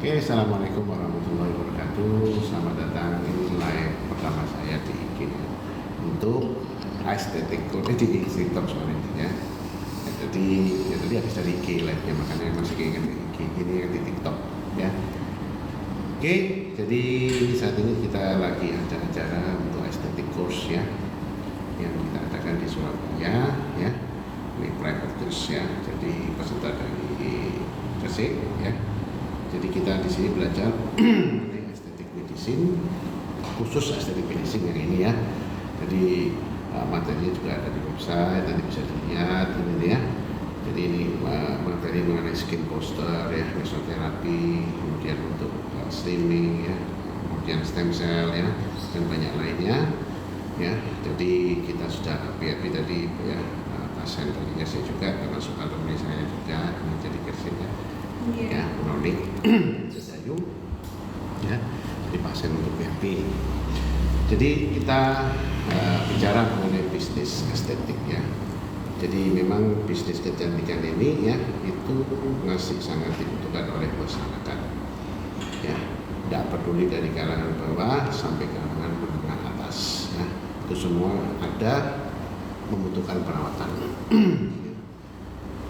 Oke, assalamualaikum warahmatullahi wabarakatuh. Selamat datang ini live pertama saya di IG untuk estetik di TikTok soalnya ya. Jadi habis dari IG live-nya, makanya masih keinget IG ini di TikTok ya. Oke, jadi saat ini kita lagi ada acara untuk estetik course ya, yang kita adakan di Surabaya ya. Ini private course ya. Jadi peserta dari Gresik ya. Jadi kita di sini belajar mengenai estetik medicine, khusus estetik medicine yang ini ya. Jadi materinya juga ada di website, nanti bisa dilihat ini ya. Jadi ini materi mengenai skin booster ya, mesoterapi, kemudian untuk slimming ya, kemudian stem cell ya, dan banyak lainnya ya. Jadi kita sudah PRP tadi ya, pasien tadinya saya juga termasuk alumni saya juga menjadi Gresik ya. Ya, Nonik, Sedayu, ya, jadi pasien untuk PHP. Jadi kita bicara mengenai bisnis estetik ya. Jadi memang bisnis kecantikan ini ya itu masih sangat dibutuhkan oleh masyarakat. Ya, tidak peduli dari kalangan bawah sampai kalangan menengah atas. Ya, itu semua ada membutuhkan perawatan.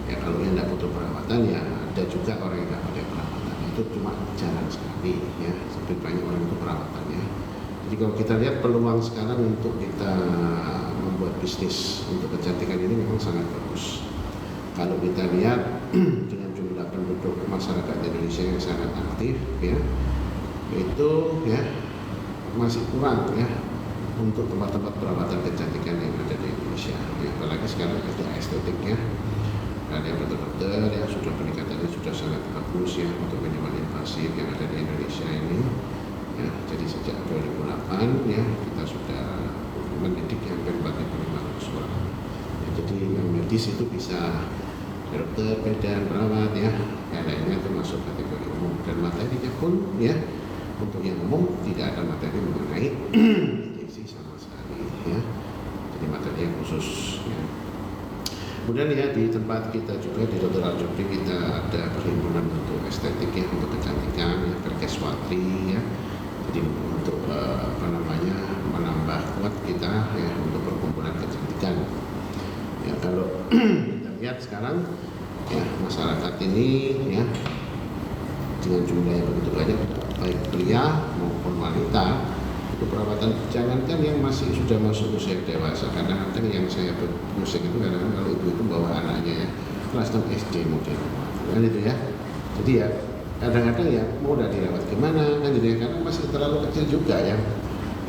Ya kalau yang tidak butuh perawatan ya ada juga orang yang tidak pakai perawatan, itu cuma jarang sekali ya, lebih banyak orang itu perawatannya. Jadi kalau kita lihat peluang sekarang untuk kita membuat bisnis untuk kecantikan ini memang sangat bagus. Kalau kita lihat dengan jumlah penduduk masyarakat Indonesia yang sangat aktif ya, itu ya masih kurang ya untuk tempat-tempat perawatan kecantikan yang ada di Indonesia. Ya, apalagi sekarang ada estetik ya. Ada dokter-dokter yang sudah peningkatannya sudah sangat bagus ya untuk minimal invasif yang ada di Indonesia ini ya. Jadi sejak 2008 ya kita sudah mendidik hampir 4.500 orang ya, jadi yang medis itu bisa dokter, bidan, perawat ya, yang lainnya termasuk kategori umum, dan materinya pun ya untuk yang umum tidak ada materi mengenai injeksi sama sekali ya, jadi materi yang khusus ya. Kemudian ya di tempat kita juga di Dr. Aljufri kita ada perhimpunan untuk estetik ya, untuk kecantikan ya, Perkeswatri ya. Jadi untuk menambah kuat kita ya untuk perkumpulan kecantikan. Ya kalau kita lihat sekarang ya masyarakat ini ya dengan jumlah yang begitu banyak baik pria maupun wanita, itu perawatan jangankan yang masih sudah masuk usia dewasa, kadang-kadang yang saya pusing itu kadang-kadang kalau ibu itu bawa anaknya ya kelas 6 SD model kan itu ya, jadi ya kadang-kadang ya mau udah dirawat gimana kan jadi karena masih terlalu kecil juga ya.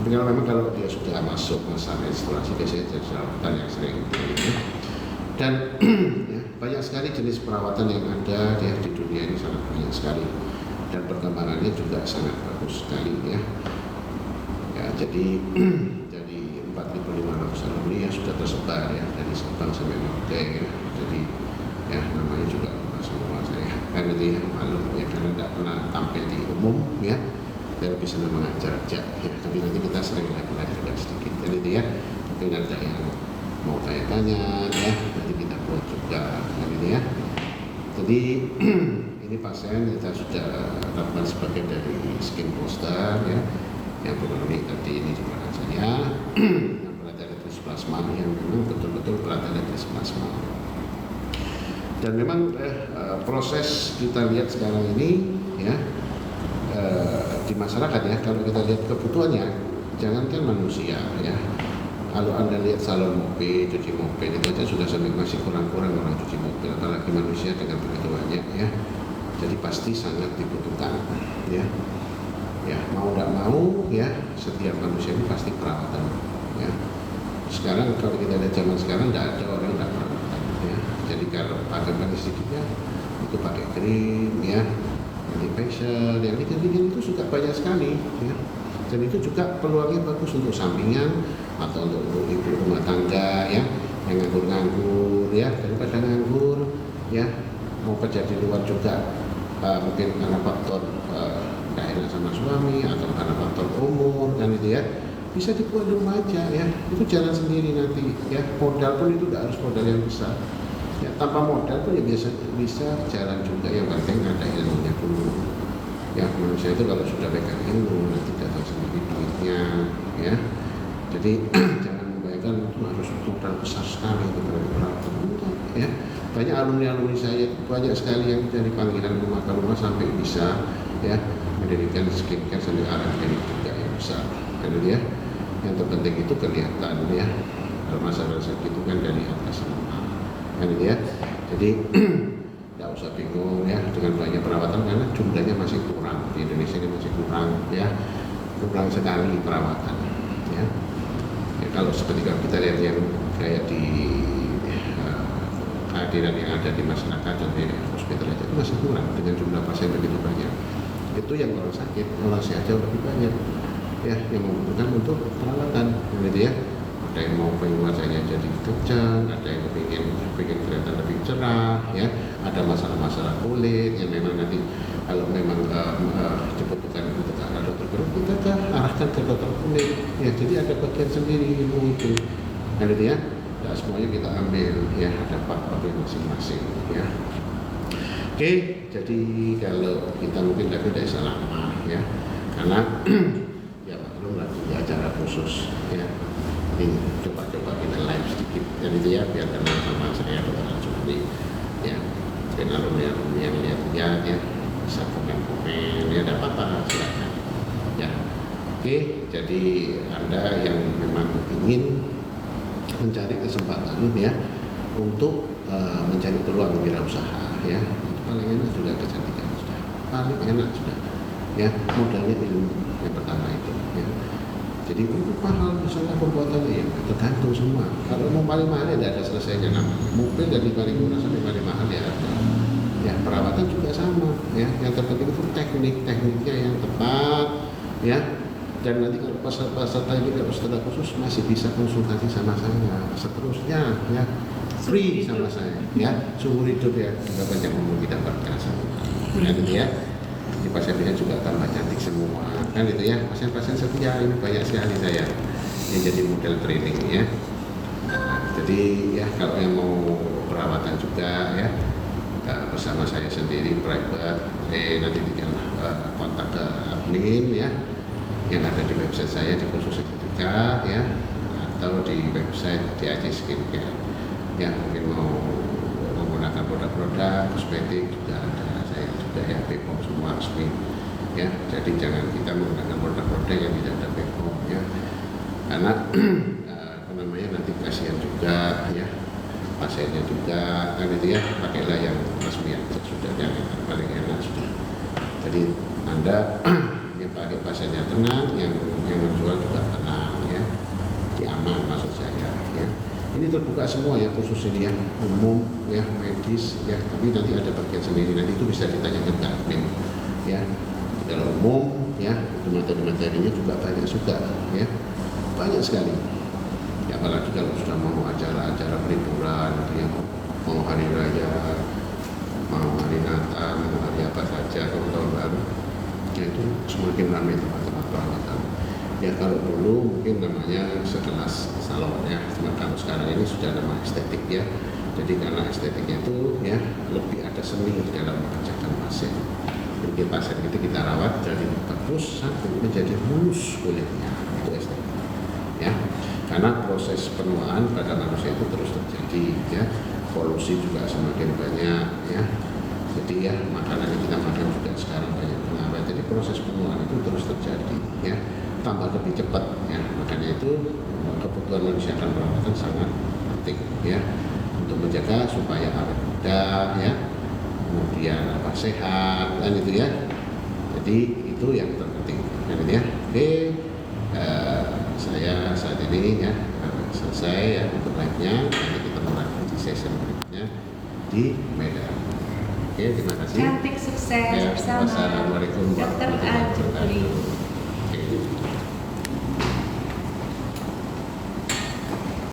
Tapi kalau memang kalau dia sudah masuk masa menstruasi biasanya jadi perawatan yang sering ya. Dan ya, banyak sekali jenis perawatan yang ada ya, di dunia ini sangat banyak sekali dan perkembangannya juga sangat bagus sekali ya. Ya, jadi 4.500 alumni ya sudah tersebar ya dari Sabang sampai Merauke ya. Jadi ya namanya juga semua saya kan itu ya maklum ya karena tidak pernah tampil di umum ya. Saya lebih senang mengajar aja ya. Tapi nanti kita sering lagi juga sedikit. Jadi itu ya mungkin ada yang mau tanya-tanya ya nanti kita buat juga kan itu ya. Jadi ini pasien kita sudah lakukan sebagian dari skin booster ya. Yang berunik tadi ini juga saya yang pelatihan elektris plasma yang memang betul-betul pelatihan elektris plasma, dan memang proses kita lihat sekarang ini ya di masyarakat ya, kalau kita lihat kebutuhannya jangankan manusia ya, kalau Anda lihat salon mobil, cuci mobil itu aja sudah masih kurang-kurang orang cuci mobil, apalagi manusia dengan begitu banyak ya, jadi pasti sangat dibutuhkan ya. Ya mau tidak mau ya setiap manusia ini pasti perawatan ya. Sekarang kalau kita lihat zaman sekarang tidak ada orang yang tidak perawatan ya. Jadi kalau pakai sedikitnya itu pakai krim ya, anti facial, yang dingin itu sudah banyak sekali ya. Dan itu juga peluangnya bagus untuk sampingan atau untuk ibu rumah tangga ya yang nganggur-nganggur ya, daripada nganggur ya mau kerja di luar juga mungkin karena faktor nggak enak sama suami atau karena faktor umur kan itu ya, bisa dibuat di rumah aja ya, itu jalan sendiri nanti ya. Modal pun itu tidak harus modal yang besar ya, tanpa modal pun ya bisa jalan juga, yang penting ada ilmunya dulu Ya manusia itu kalau sudah pegang ilmu nanti datang sendiri duitnya, ya. Jadi jangan membayangkan itu harus modal besar sekali untuk perawatan, ya. Banyak alumni saya banyak sekali yang dari panggilan rumah ke rumah sampai bisa, ya, mendirikan skincare sampai arah klinik juga yang besar. Jadi ya, yang terpenting itu kelihatan, ya. Kalau masalah segitu kan dari atas semua, kan ya. Jadi tidak usah bingung, ya, dengan banyak perawatan karena jumlahnya masih kurang di Indonesia ini, masih kurang, ya, kurang sekali perawatan, ya. Ya kalau seperti kalau kita lihat yang kayak di kehadiran yang ada di masyarakat dan di hospital itu masih kurang dengan jumlah pasien begitu banyak. Itu yang orang sakit, orang sehat jauh lebih banyak, ya, yang membutuhkan untuk perawatan, gitu ya. Ada yang mau pengen wajahnya jadi kencang, ada yang pengen kelihatan lebih cerah, ya. Ada masalah-masalah kulit yang memang nanti kalau memang dibutuhkan untuk arah dokter kulit, kita arahkan ke dokter kulit, ya. Jadi ada bagian sendiri ilmu itu, gitu ya. Tidak semuanya kita ambil, ya, ada part-part masing-masing, ya. Oke, jadi kalau kita mungkin tidak bisa lama, ya, karena ya maklum lagi acara khusus, ya. Ini coba-coba kita live sedikit, dan itu ya biar kenal sama saya Dr. Jumri, ya. Dan alumni yang lihat-lihat, ya, bisa komen-komen, ya, ada apa-apa silakan, ya. Oke, jadi Anda yang memang ingin mencari kesempatan, ya, untuk mencari peluang wirausaha, ya, itu paling enak juga kecantikan sudah, paling enak sudah, ya, modalnya ilmu yang pertama itu, ya. Jadi untuk mahal misalnya pembuatannya, ya, tergantung semua. Kalau mau paling mahal ya tidak ada selesainya, namanya mobil dari paling murah sampai paling mahal ya ada. Ya perawatan juga sama, ya, yang terpenting itu tekniknya yang tepat, ya. Dan nanti kalau peserta ini kalau setelah khusus masih bisa konsultasi sama saya seterusnya, ya, free sama saya, ya, seumur hidup, ya, nggak banyak ngomong tidak berkasa, kan itu ya. Di pasien-pasien juga tambah cantik semua, kan itu ya. Pasien-pasien setia ini banyak sekali saya yang jadi model training, ya. Jadi ya kalau yang mau perawatan juga, ya, bersama saya sendiri private, nanti tinggal kontak ke admin, ya, yang ada di website saya di khusus sertifikat, ya, atau di website DAC Skincare, ya. Mungkin mau menggunakan produk-produk kosmetik juga ada saya juga, ya, BPOM semua resmi, ya. Jadi jangan kita menggunakan produk-produk yang tidak ada BPOM, ya, karena apa namanya nanti kasihan juga, ya, pasiennya juga, kan itu ya. Pakailah yang resmi aja sudah, yang paling enak sudah. Jadi Anda yang pakai pasiennya tenang, yang menjual juga tenang, ya, aman maksud saya, ya. Ini terbuka semua, ya, khusus ini yang umum, ya, medis, ya, tapi nanti ada bagian sendiri, nanti itu bisa ditanyakan ke admin, ya. Kalau umum, ya, itu materi-materinya juga banyak juga, ya, banyak sekali, ya, apalagi kalau sudah mau acara-acara liburan, yang mau hari raya, mau hari Natal, mau hari apa saja, kalau tahun baru, ya, itu semakin ramai tempat-tempat perawatan. Ya kalau dulu mungkin namanya sekelas salon, ya, kalau sekarang ini sudah nama estetik, ya. Jadi karena estetiknya itu, ya, lebih ada seni di dalam mengerjakan pasien. Jadi pasien itu kita rawat dari bagus sampai menjadi mulus kulitnya, itu estetik, ya. Karena proses penuaan pada manusia itu terus terjadi, ya. Polusi juga semakin banyak, ya. Jadi ya makanan yang kita makan juga sekarang banyak pengawet. Jadi proses penuaan itu terus terjadi, ya. Tambah lebih cepat, ya. Makanya itu kebutuhan manusia akan perawatan sangat penting, ya, untuk menjaga supaya awet muda, ya, kemudian sehat, kan itu, ya. Jadi itu yang terpenting, kan itu, ya. Oke, saya saat ini, ya, selesai, ya, untuk live-nya. Nanti ketemu lagi di session berikutnya di Medan. Oke, terima kasih. Cantik sukses Ya, bersama wassalamualaikum Dr. warahmatullahi wabarakatuh. Jumri.